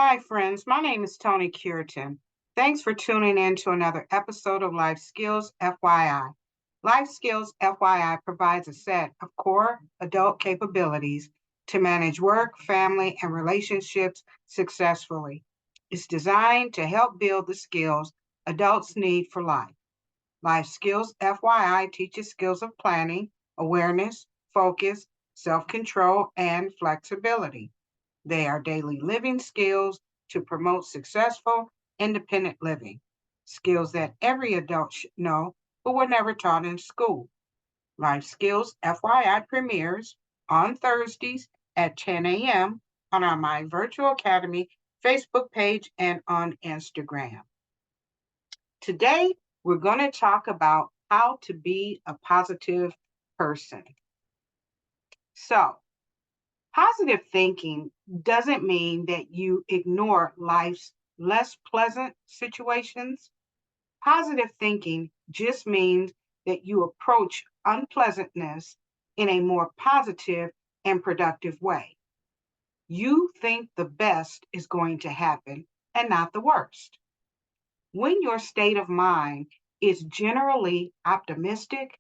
Hi, friends. My name is Toni Cureton. Thanks for tuning in to another episode of Life Skills FYI. Life Skills FYI provides a set of core adult capabilities to manage work, family, and relationships successfully. It's designed to help build the skills adults need for life. Life Skills FYI teaches skills of planning, awareness, focus, self control, and flexibility. They are daily living skills to promote successful, independent living, skills that every adult should know but were never taught in school. Life Skills FYI premieres on Thursdays at 10 a.m. on our My Virtual Academy Facebook page and on Instagram. Today, we're going to talk about how to be a positive person. So, positive thinking doesn't mean that you ignore life's less pleasant situations. Positive thinking just means that you approach unpleasantness in a more positive and productive way. You think the best is going to happen and not the worst. When your state of mind is generally optimistic,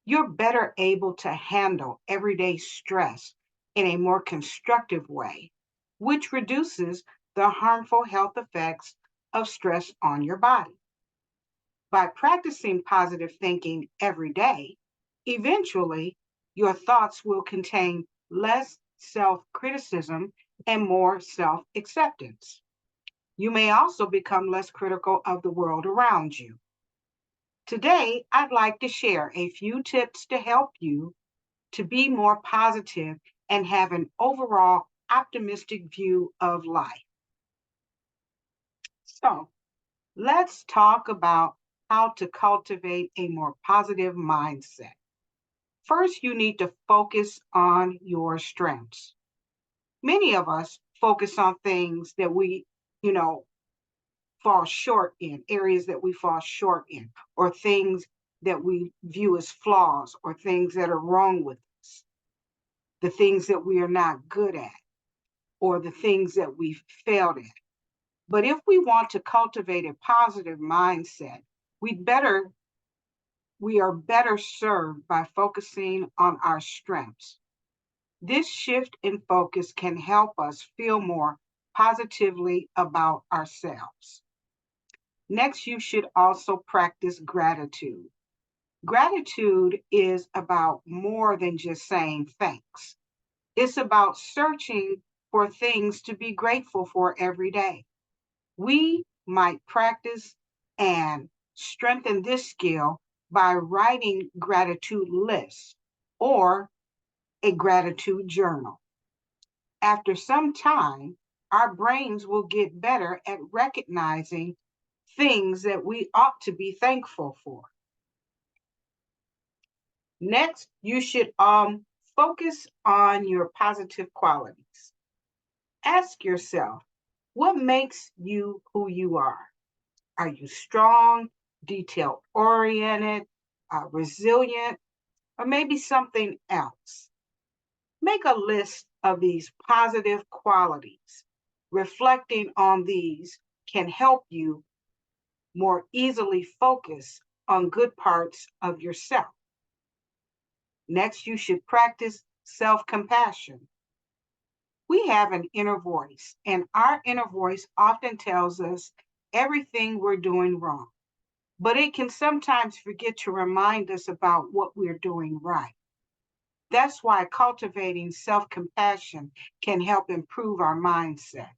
you're better able to handle everyday stress in a more constructive way, which reduces the harmful health effects of stress on your body. By practicing positive thinking every day, eventually your thoughts will contain less self criticism and more self acceptance. You may also become less critical of the world around you. Today, I'd like to share a few tips to help you to be more positive and have an overall optimistic view of life. So, let's talk about how to cultivate a more positive mindset. First, you need to focus on your strengths. Many of us focus on things that we, you know, fall short in, areas that we fall short in, or things that we view as flaws, or things that are wrong with us, the things that we are not good at, or the things that we've failed at. But if we want to cultivate a positive mindset, we are better served by focusing on our strengths. This shift in focus can help us feel more positively about ourselves. Next, you should also practice gratitude. Gratitude is about more than just saying thanks. It's about searching for things to be grateful for every day. We might practice and strengthen this skill by writing gratitude lists or a gratitude journal. After some time, our brains will get better at recognizing things that we ought to be thankful for. Next, you should focus on your positive qualities. Ask yourself, what makes you who you are? Are you strong, detail oriented, resilient, or maybe something else? Make a list of these positive qualities. Reflecting on these can help you more easily focus on good parts of yourself. Next, you should practice self-compassion. We have an inner voice, and our inner voice often tells us everything we're doing wrong, but it can sometimes forget to remind us about what we're doing right. That's why cultivating self-compassion can help improve our mindset.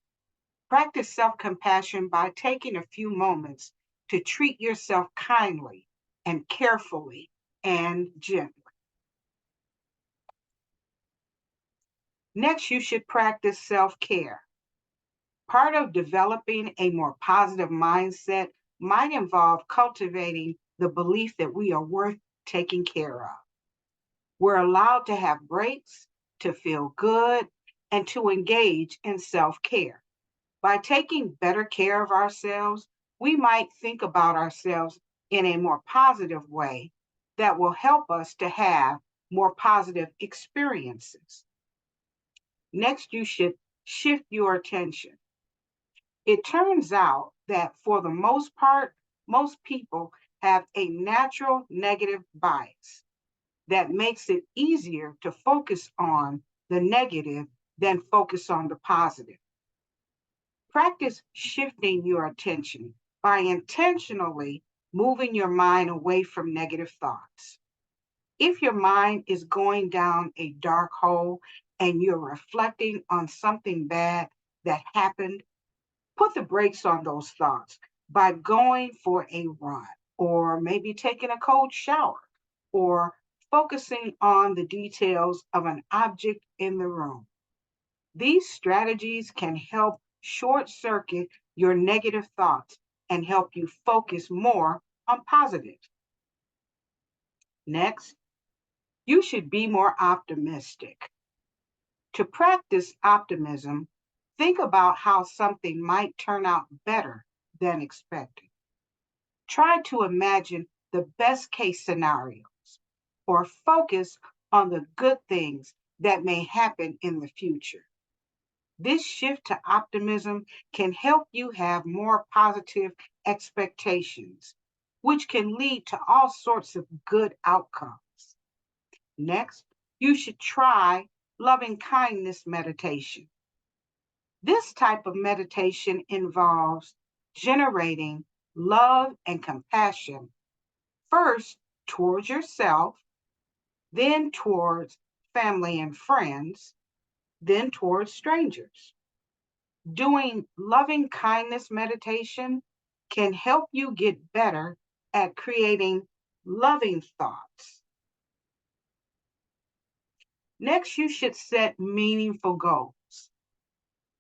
Practice self-compassion by taking a few moments to treat yourself kindly and carefully and gently. Next, you should practice self-care. Part of developing a more positive mindset might involve cultivating the belief that we are worth taking care of. We're allowed to have breaks, to feel good, and to engage in self-care. By taking better care of ourselves, we might think about ourselves in a more positive way that will help us to have more positive experiences. Next, you should shift your attention. It turns out that for the most part, most people have a natural negative bias that makes it easier to focus on the negative than focus on the positive. Practice shifting your attention by intentionally moving your mind away from negative thoughts. If your mind is going down a dark hole and you're reflecting on something bad that happened, put the brakes on those thoughts by going for a run, or maybe taking a cold shower, or focusing on the details of an object in the room. These strategies can help short circuit your negative thoughts and help you focus more on positive. Next, you should be more optimistic. To practice optimism, think about how something might turn out better than expected. Try to imagine the best case scenarios or focus on the good things that may happen in the future. This shift to optimism can help you have more positive expectations, which can lead to all sorts of good outcomes. Next, you should try loving kindness meditation. This type of meditation involves generating love and compassion first towards yourself, then towards family and friends, then towards strangers. Doing loving kindness meditation can help you get better at creating loving thoughts. Next, you should set meaningful goals.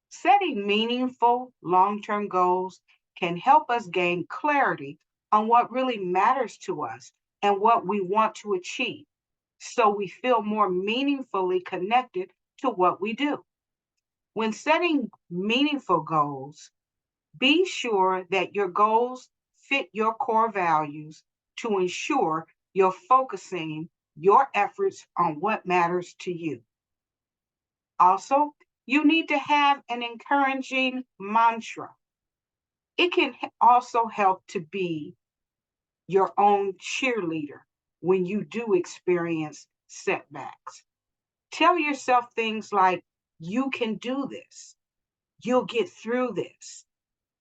Setting meaningful long-term goals can help us gain clarity on what really matters to us and what we want to achieve, so we feel more meaningfully connected to what we do. When setting meaningful goals, be sure that your goals fit your core values to ensure you're focusing your efforts on what matters to you. Also, you need to have an encouraging mantra. It can also help to be your own cheerleader when you do experience setbacks. Tell yourself things like, you can do this, you'll get through this,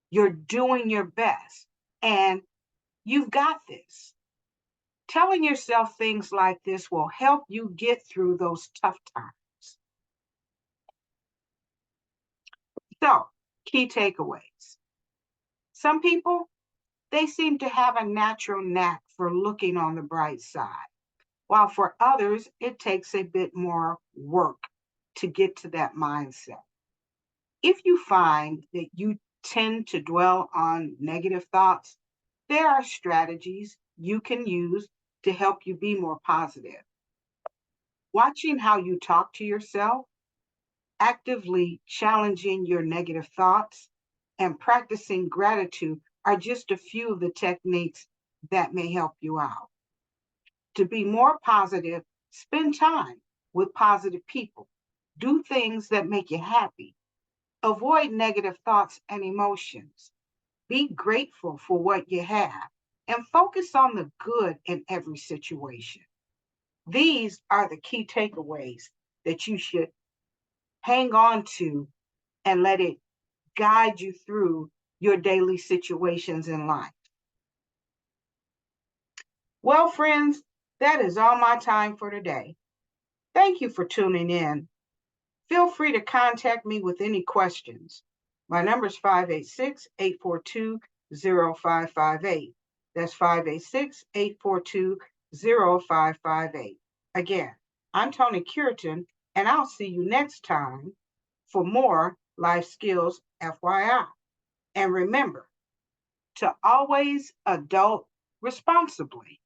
you're doing your best, and you've got this. Telling yourself things like this will help you get through those tough times. So, key takeaways. Some people, they seem to have a natural knack for looking on the bright side, while for others, it takes a bit more work to get to that mindset. If you find that you tend to dwell on negative thoughts, there are strategies you can use to help you be more positive. Watching how you talk to yourself, actively challenging your negative thoughts, and practicing gratitude are just a few of the techniques that may help you out. To be more positive, spend time with positive people. Do things that make you happy. Avoid negative thoughts and emotions. Be grateful for what you have and focus on the good in every situation. These are the key takeaways that you should hang on to and let it guide you through your daily situations in life. Well, friends, that is all my time for today. Thank you for tuning in. Feel free to contact me with any questions. My number is 586-842-0558. That's 586-842-0558. Again, I'm Toni Cureton, and I'll see you next time for more Life Skills FYI. And remember to always adult responsibly.